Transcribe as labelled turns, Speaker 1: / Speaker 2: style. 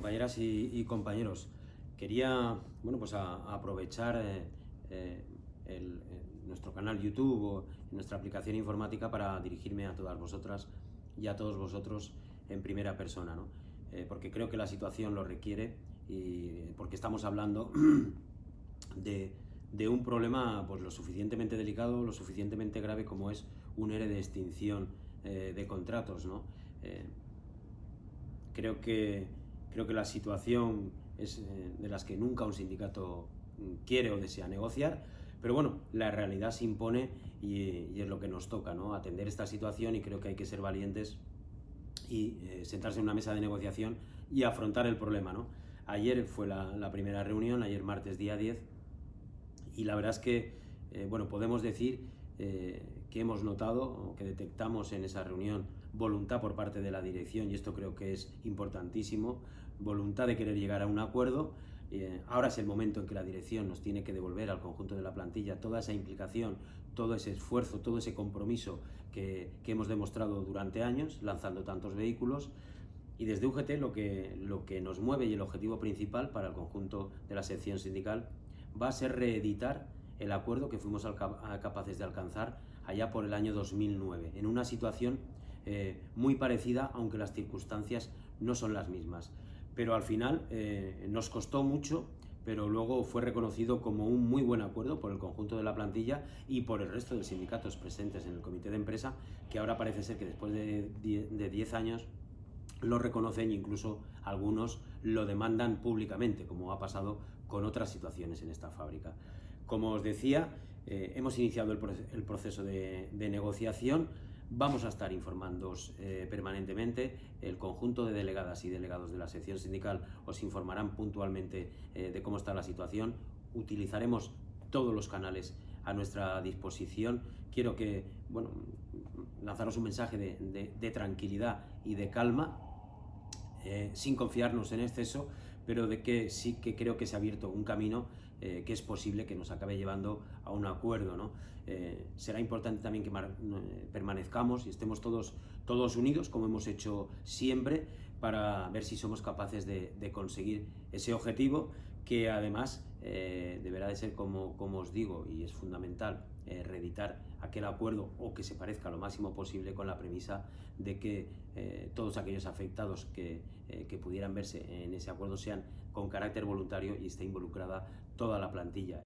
Speaker 1: compañeras y compañeros. Quería, bueno, pues aprovechar nuestro canal YouTube o nuestra aplicación informática para dirigirme a todas vosotras y a todos vosotros en primera persona, ¿no? Porque creo que la situación lo requiere y porque estamos hablando de un problema pues lo suficientemente delicado, lo suficientemente grave como es un ERE de extinción de contratos, ¿no? Creo que la situación es de las que nunca un sindicato quiere o desea negociar, pero bueno, la realidad se impone y es lo que nos toca, ¿no? Atender esta situación, y creo que hay que ser valientes y sentarse en una mesa de negociación y afrontar el problema, ¿no? Ayer fue la primera reunión, ayer martes día 10, y la verdad es que bueno, podemos decir que hemos notado o que detectamos en esa reunión voluntad por parte de la dirección, y esto creo que es importantísimo, voluntad de querer llegar a un acuerdo. Ahora es el momento en que la dirección nos tiene que devolver al conjunto de la plantilla toda esa implicación, todo ese esfuerzo, todo ese compromiso que hemos demostrado durante años lanzando tantos vehículos. Y desde UGT lo que nos mueve y el objetivo principal para el conjunto de la sección sindical va a ser reeditar el acuerdo que fuimos capaces de alcanzar allá por el año 2009, en una situación muy parecida, aunque las circunstancias no son las mismas. Pero al final nos costó mucho, pero luego fue reconocido como un muy buen acuerdo por el conjunto de la plantilla y por el resto de sindicatos presentes en el comité de empresa, que ahora parece ser que después de 10 años lo reconocen e incluso algunos lo demandan públicamente, como ha pasado con otras situaciones en esta fábrica. Como os decía, hemos iniciado el proceso de negociación. Vamos a estar informándoos permanentemente. El conjunto de delegadas y delegados de la sección sindical os informarán puntualmente de cómo está la situación. Utilizaremos todos los canales a nuestra disposición. Quiero lanzaros un mensaje de tranquilidad y de calma, sin confiarnos en exceso, pero de que sí que creo que se ha abierto un camino que es posible que nos acabe llevando a un acuerdo, ¿no? Será importante también que permanezcamos y estemos todos unidos, como hemos hecho siempre, para ver si somos capaces de conseguir ese objetivo, que además deberá de ser, como os digo, y es fundamental, reeditar aquel acuerdo, o que se parezca lo máximo posible, con la premisa de que todos aquellos afectados que pudieran verse en ese acuerdo sean con carácter voluntario y esté involucrada toda la plantilla.